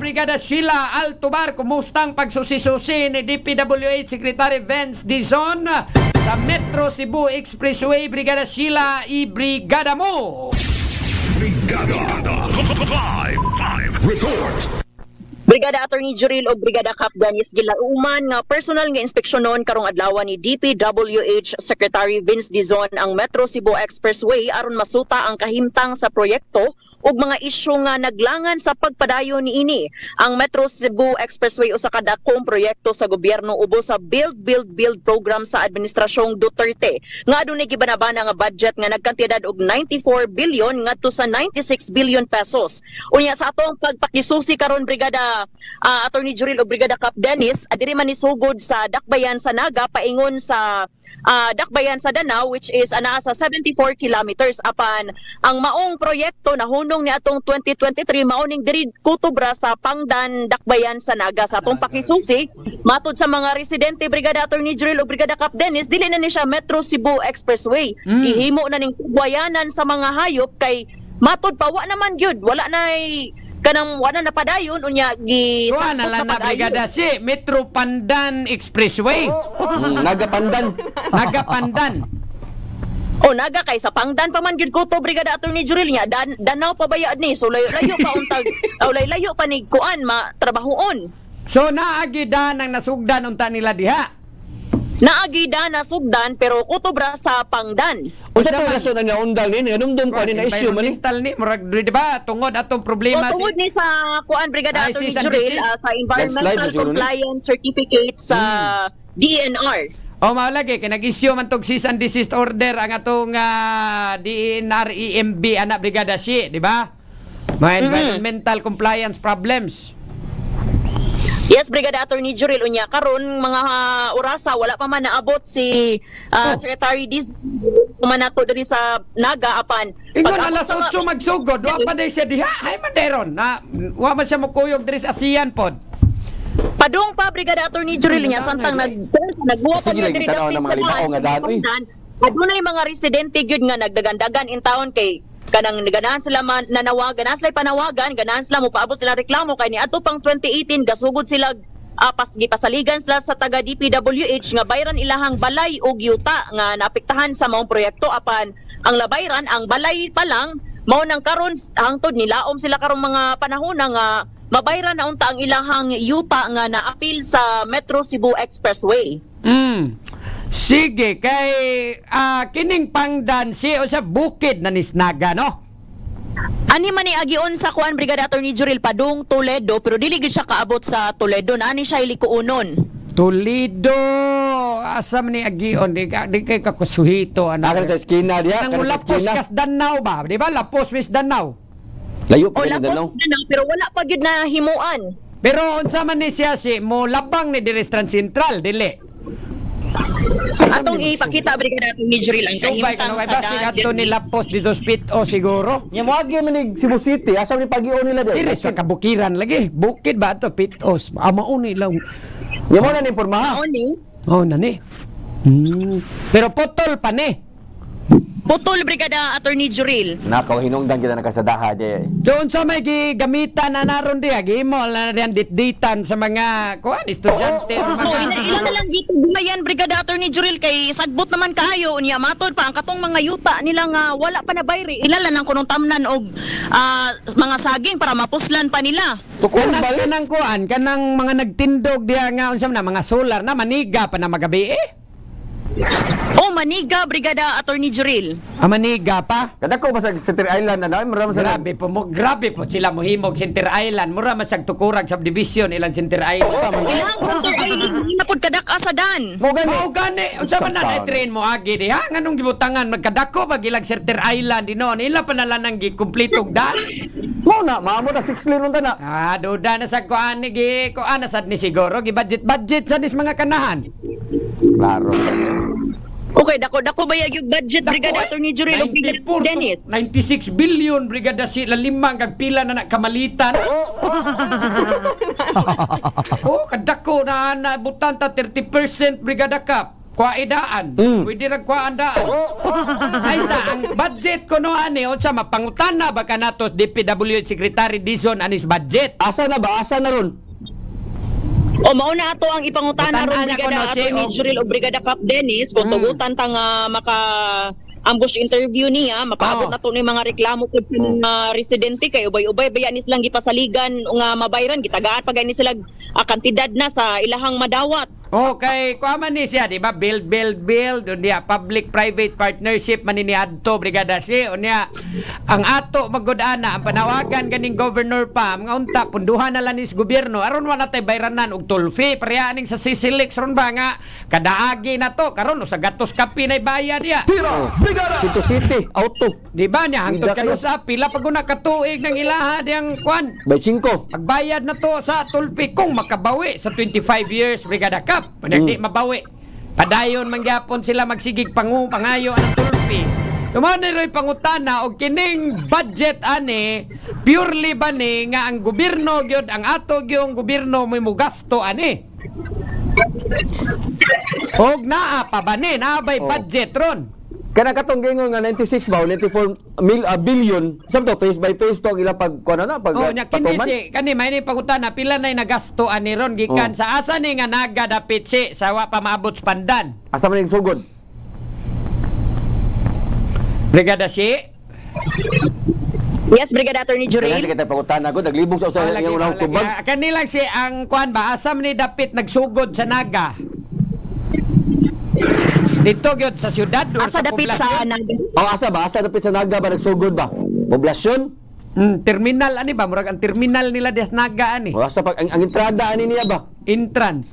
Brigada Sheila Altobar, kumusta ang pagsusisusi ni DPWH Secretary Vince Dizon sa Metro Cebu Expressway? Brigada Sheila, i-brigada mo! Brigada Live Report. Brigada Attorney Juril o Brigada Cap Dennis Gilauman nga personal nga inspeksyonon karong adlaw ni DPWH Secretary Vince Dizon ang Metro Cebu Expressway aron masuta ang kahimtang sa proyekto ug mga isyu nga naglangan sa pagpadayon niini. Ang Metro Cebu Expressway usa ka dakong proyekto sa gobyerno ubos sa Build program sa administrasyong Duterte nga adunay gibanabana nga budget nga nagkantidad og 94 billion ngadto sa 96 billion pesos. Unya sa atong pagpakisusi karon Brigada Attorney Juril o Brigada Cap Dennis, adiri man nisugod sa Dakbayan sa Naga paingon sa Dakbayan sa Danau, which is anaa sa 74 kilometers. Apan ang maong proyekto na hunong ni atong 2023 maoning diri kutubra sa Pangdan Dakbayan sa Naga. Sa atong pakisusi matud sa mga residente Brigada Attorney Juril o Brigada Cap Dennis, dili na ni siya Metro Cebu Expressway. Gihimo na ning tugwayanan sa mga hayop kay matud pa wa naman gyud, wala nay kanang wala na padayon unya gi Kuha na lang na Brigada si Metro Pandan Expressway. Nagapandan. Nagapandan. O naga kay sa Pangdan pa man gyud ko to Brigada Attorney Juril nya Danau pa bayad ni so layo pa untag layo pa ni kuan matrabahoon. So naagidan ang nasugdan unta nila diha. Naagida na sugdan pero kutubra sa Pangdan. Unsa to rason nga undang ni nganumdum ko ni na issue man ni. Environmental ni murag di ba tungod atong problema O tungod ni sa kuan Brigada Ay, Attorney cease and Juril desist. sa Environmental Landslide, siguro, Compliance Certificate sa DNR. O mao lagi kay nag-issue man tog cease and desist order ang atong DNR EMB anak Brigada si, di ba? Mga environmental compliance problems. Yes, Brigada Attorney Juril unya karon mga orasa wala pa man naabot si Secretary Diz kumanato diri sa Naga apan Ingon alas 8 magsugod, wa pa day siya diha. Ay man deron na wa man siya mokuyog diri sa ASEAN pod. Padung pa Brigada Attorney Juril niya santang nagbuwa pa Sige, lagi tanaw ng mga limaong nga daan, uy. Adunay mga residente gyud nga nagdagandagan in town kay kanang ganahan sila nanawagan, ganahan sila panawagan, ganahan sila mo paabot sila reklamo kay ni ato pang 2018 gasugod sila pasaligan sila sa taga DPWH nga bayran ilahang balay og yuta nga naapektahan sa maong proyekto apan ang labayran ang balay pa lang mao nang karon hangtod nilaom sila karong mga panahon nga mabayran na unta ang ilahang yuta nga naapil sa Metro Cebu Expressway. Sige kay kining Pangdan si o sa bukid na nisnaga no. Ani man ni agion sa kuan Brigada Attorney Juril padung Toledo pero dili gid siya kaabot sa Toledo na ani siya ilikuunon. Toledo asa man ni agion di kay kakusuhito Akan sa eskina diha, Nang kan sa lapos eskina. kas Danau ba? Di ba? Lapos wis Danau. Layo O pa ni lapos dalaw. na pero wala pa gid na himuan. Pero unsa man ni siya si mo labang ni diri Trans Central dili. Atong ipakita Brigada Attorney Juril ang Subay kahimtang kay sa basi adto ni lapos dito Spito siguro. Nya mo agi man ni Cebu City, asa ni pag-ion nila Dili diri. sa kabukiran lagi. Bukid ba to Pitos? Amao ni lang. Nya mo na ni pormaha. Mao ni Oh nani. Pero potol pa ni. putol Brigada Attorney Juril. Nakaw hinungdan kita nakasadaha diya. Doon sa may gigamitan na naron diya, gimo na diyan ditditan sa mga kuan estudyante o Oo, mga ila na lang dito gumayan Brigada Attorney Juril kay sagbot naman kaayo unya matod pa ang katong mga yuta nila nga wala pa na bayri. Ilala nang kunong tamnan og mga saging para mapuslan pa nila. Tukon kanang, balik. kanang kuan, kanang mga nagtindog diya nga unsa na mga solar na maniga pa na magabi O maniga Brigada Attorney Juril. Maniga pa. Kada ko basag Center Island na daw, maram sa Grabe po sila mohimog Center Island. Mura masag tukurag subdivision ilang Center Island. Ilang center ay napod kadak asadan. mo gani. Mao gani, unsa man na Sakta. train mo agi diha nganong gibutangan magkadako pag ilang Center Island dinon. Ila pa nala nang gikumpletog daan. Mo na maamo na 6 lane unta na. Duda na sa kuan ni kuan na sad ni siguro gi-budget sa dis mga kanahan. Klaro. Okay, dako bayag yung budget Brigada Attorney Juril o Brigada 94 to Dennis. 96 billion brigada sila limang kag pila na kamalitan. Kadako na butan ta 30% brigada cap. kwaidaan. Pwede ra kwaandaan. Ay sa ang budget ko no ani unsa mapangutana ba kanato DPWH Secretary Dizon anis budget. Asa na ba? Asa na ron? O mauna ato ang ipangutana ron Utana niya Brigada kuno, si Attorney Juril o Brigada Cap Dennis kung tugutan ta nga maka ambush interview niya makaabot na to ni mga reklamo pud sa mga residente kay ubay-ubay bayan silang gipasaligan nga mabayran gitagaan pag ni sila kantidad na sa ilahang madawat. Okay, kuha ni siya, di ba? Build. Unya, public-private partnership man ni adto, Brigada si. Unya, ang ato magudana, ang panawagan ganing governor pa, mga unta, punduhan na lang is gobyerno. Aron wala tayo bayranan og tulfi, parehaaning sa Sisilix, ron ba nga, kadaagi na to, karon sa gatos kapi na bayad niya. Sito City, auto. Di ba niya, hangtod Hindi ka kayo. sa pila pag una katuig ng ilaha diyang kwan. By 5. Pagbayad na to sa tulpi kung makabawi sa 25 years Brigada Cup. Pag di mabawi, padayon mangyapon sila magsigig pangayo ang tulpi. Tumaw na rin pangutana o kining budget ani, purely ba ni nga ang gobyerno gyud ang ato gyung gobyerno may mugasto ani. Og naa pa ba ni, naabay budget ron. Kana katong gingon nga 96 ba, 94 billion. Sabto face by face to ang ilang pag kuno na pag Oh, nya kini patuman. si kani may ni pangutana pila nay nagasto ani ron gikan sa asa ni nga naga dapit si sa wa pa maabot sa pandan. Asa man ning sugod? Brigada si Yes, Brigada Attorney Kaya Juril. kita pangutana ko naglibog sa usa lagi, yang unang lagi. tubag. Kani lang si ang kuan ba asam ni dapit nagsugod sa naga. Dito gyud sa syudad or Asa sa dapit sa poblasyon? Naga. Oh, asa ba? Asa dapit sa Naga ba nagsugod ba? Poblasyon? Terminal ani ba murag ang terminal nila des naga ani. O asa pag ang entrada ani niya ba? Entrance.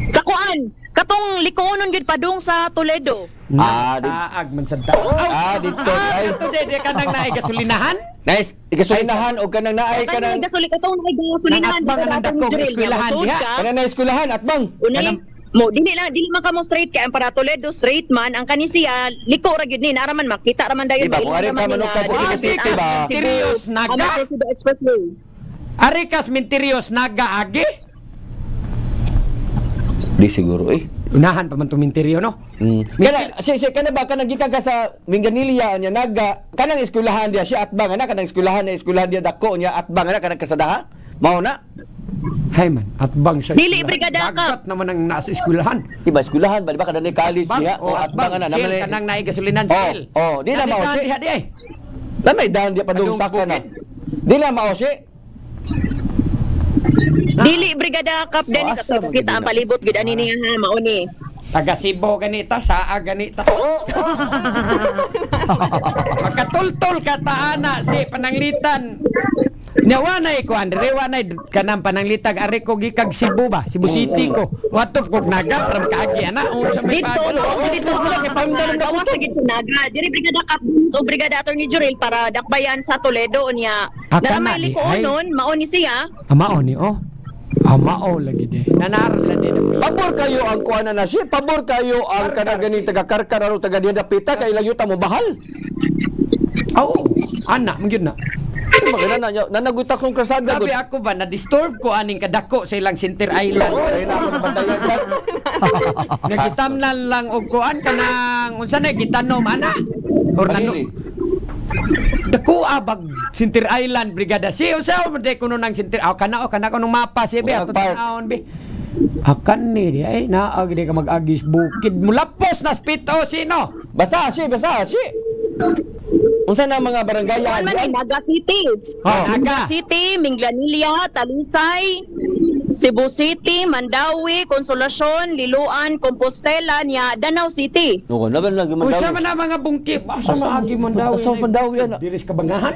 Sa kuan, katong likonon gyud padung sa Toledo. Saag man sa tao. Dito ay. Dito de kanang naay gasolinahan. Nice. Ikasulinahan o kanang naay Kanang kanang gasoli katong nagasulinan Nang atbang ang dako nga eskwelahan diha. kanang na eskwelahan at bang. Unay mo dili man ka mo straight kay ang para Toledo straight man ang kanisiya liko ra gyud ni nara man makita ra man dayon Diba, kung ari ka manukad sa Cebu City ba? Serious naga. Ang Expressway. Arikas minterios naga agi. Di siguro eh. Unahan pa man to minteryo no. Kana si kana ba kanang gikan ka sa Minganilla nya Naga kanang eskwelahan dia siya at bang ana kanang eskwelahan dia dako nya at bang ana kanang kasadaha. Mao na. Hay man, at bang siya. Dili, Brigada Dagat naman ang nasa eskwelahan. Diba eskwelahan ba diba kanang college diha o at bang ana Shell, naman. kanang naay gasolinan Oh, shell. oh, di na mao si. Diha di ay. Namay daan dia padung Padung saka na. bukid. Di na mao si. Dili Brigada Cap Dennis asa at kita ang palibot gid ani niya ha mao ni. Taga Cebu ganita, saa ganita. Magkatultol ka taana si pananglitan. Nyawanay ko Andre, wanay kanang pananglitag ari ko gikag Cebu ba? Cebu City ko. Watop kog naga para kaagi ana o sa may Dito no, dito wala kay pamdalan na sa gid naga. Diri Brigada Cap Dennis o Brigada Attorney Juril para dakbayan sa Toledo unya. Aka Na na, may di, likonon mao ni siya. Amao ni oh. Amao lagi de. Nanar la de. Pabor kayo ang kuana na siya. Pabor kayo ang kanang ganing taga Karkar o taga diha dapita kay ilang yuta mo bahal. Oo. Ana, magyud na. Magana na nanagutak nung krasada gud. Sabi ako ba, na-disturb ko aning kadako sa ilang Center Island. Ay na ako nabantayan ka. Nagitamnan lang og kuan kanang unsa na gitanom ana. Or nano. Pagili. Dako abag Center Island Brigada. Si unsa man day kuno nang Center. Kana ko nung mapa si be Walang ato park. tanawon be. Akan ni di ay naag di ka mag-agis bukid. Mulapos na spito sino? Basa si. Unsa na mga barangayan? Kuan man ni Naga City. Oh, Naga Naga. City, Minglanilla, Talisay, Cebu City, Mandawi, Consolacion, Liloan, Compostela, nya Danau City. No, na ba lagi man Unsa daw. man na mga bungki? Asa maagi Mandawi? Asa Mandawi, ana? Diris kabangahan?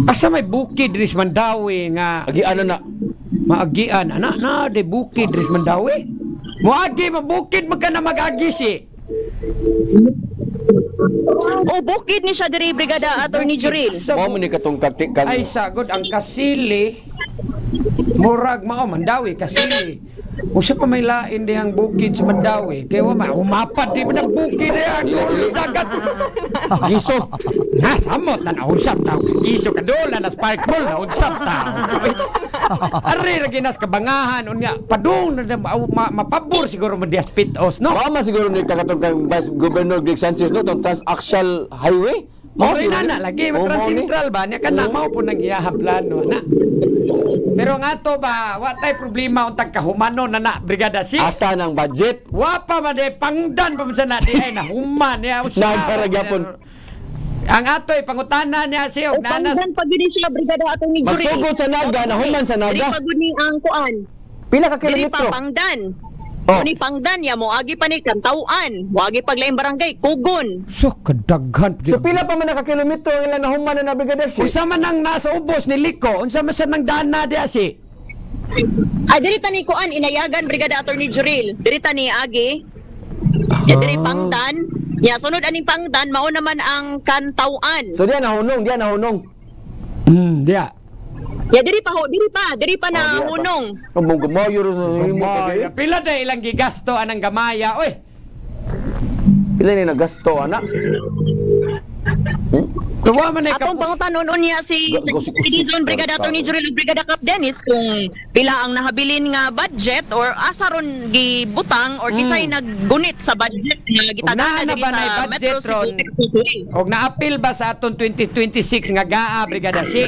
Asa may bukid diris Mandawi nga Agi ano na? maagian ana na de bukid diris Mandawi. Moagi mabukid magka na mag-agi si. O bukid ni siya diri Brigada Attorney Juril. Mao man ni katong kaktik kang. Ay sagod ang kasili murag mao Mandawi kasili. Usa pa may lain dihang bukid sa Mandawi. Kaya wa umapad di man ang bukid dili dagat. Giso. Na samot na nausap tao. Iso kadola na spark ball na unsap tao. Ari ra ginas kabangahan unya padung na mapabor siguro mo dias pitos no. Mama siguro ni kakatong kang Vice Governor Greg Sanchez no tong transaxial highway. Mao na lagi Oo, Trans-Central ba niya kana Oo. mao po nang iyahang plano na. Pero nga to ba, wa tay problema untag kahumano na brigada si. Asa ng budget? Wa pa man day pangdan pa man sa na di ay na human ya. Nagparagyapon. Ang atoy pangutana niya si O og nanas pangdan pag yun siya brigada atong ni Juril. Magsugod sa naga, nahuman sa Diri naga. pag ni ang kuan. Pila ka Diri pa kilometro? pangdan. Oh. Ni pangdan ya mo agi pa ni Kantauan. Wagi paglaing barangay Kugon. so kadaghan. So pila pa man ka kilometro ang ilang nahuman na brigada si? Unsa man ang nasa ubos ni Liko, unsa man sa nang dana diya si. Diri ta ni kuan inayagan brigada attorney Juril. Diri ta ni agi. Ya diri pangdan. Ya sunod aning pangdan mao naman ang Kantauan. So diyan nahunong. Diya. Ya diri pa na diya pa. hunong. Ang mong gumayo rin sa himo Gamaya. pa Pila day ilang gigasto anang gamaya, oy. Pila ni nagasto anak? Tuwa man ay Atong pangutanon unya si Dizon Brigada Attorney Juril ug Brigada Cap Dennis kung pila ang nahabilin nga budget or asa ron gibutang or kisay naggunit sa budget nga gitagana na diri ba na sa budget Metro Cebu ron? Expressway. og naapil ba sa aton 2026 nga GAA brigada si.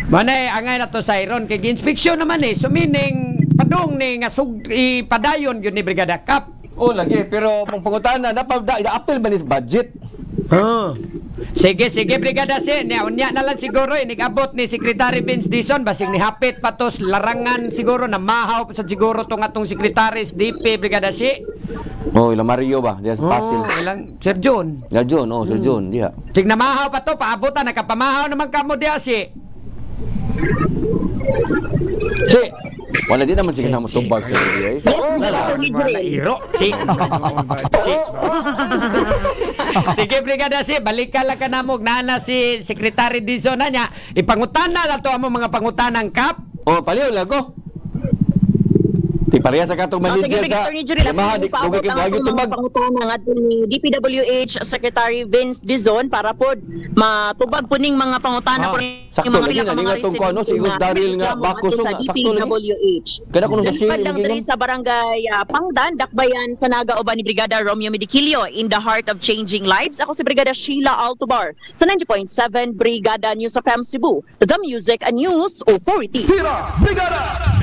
Manay angay na to sa iron kay inspeksyon naman so meaning padung ni nga ipadayon gyud ni Brigada Cap. Oh lagi pero mong pangutana dapat apil ba nis budget? Sige Brigada si unya na lang siguro inigabot ni Secretary Vince Dizon basig ni hapit patos larangan siguro na mahaw sa siguro tong atong Secretaries DP Brigada si. Oh, ila Mario ba? Diyan sa Pasil. Ilang Sir John. Ya John, Sir John, diha. Sig na mahaw pa to paabutan nakapamahaw naman kamo diya si. Si, wala din naman sige na mo tubag sa diya. Attorney Juril. Iro. Si. Sige, Brigada si, balikan lang ka na mo. Nana si Secretary Dizon na niya. Ipangutana na to ang mga pangutanang Kap. Oh, paliw lago. Ti pareha sa katong manager Sige, sa Attorney Juril, Yamaha di paabot dugay ang kay atong mga tubag. pangutana nga ni DPWH Secretary Vince Dizon para pod matubag po ning mga pangutana po ning sakto mga lagi pila na, ka mga nga tong kuha, no, si Igos Daryl nga, bakos, sa nga, sakto lagi. DPWH. Kada kuno sa Lipad share lang diri sa barangay Pangdan, Dakbayan, Sanaga uban ni Brigada Romeo Medikilio in the heart of changing lives. Ako si Brigada Sheila Altobar sa 90.7 Brigada News of FM Cebu, the Music and News Authority. Tira Brigada!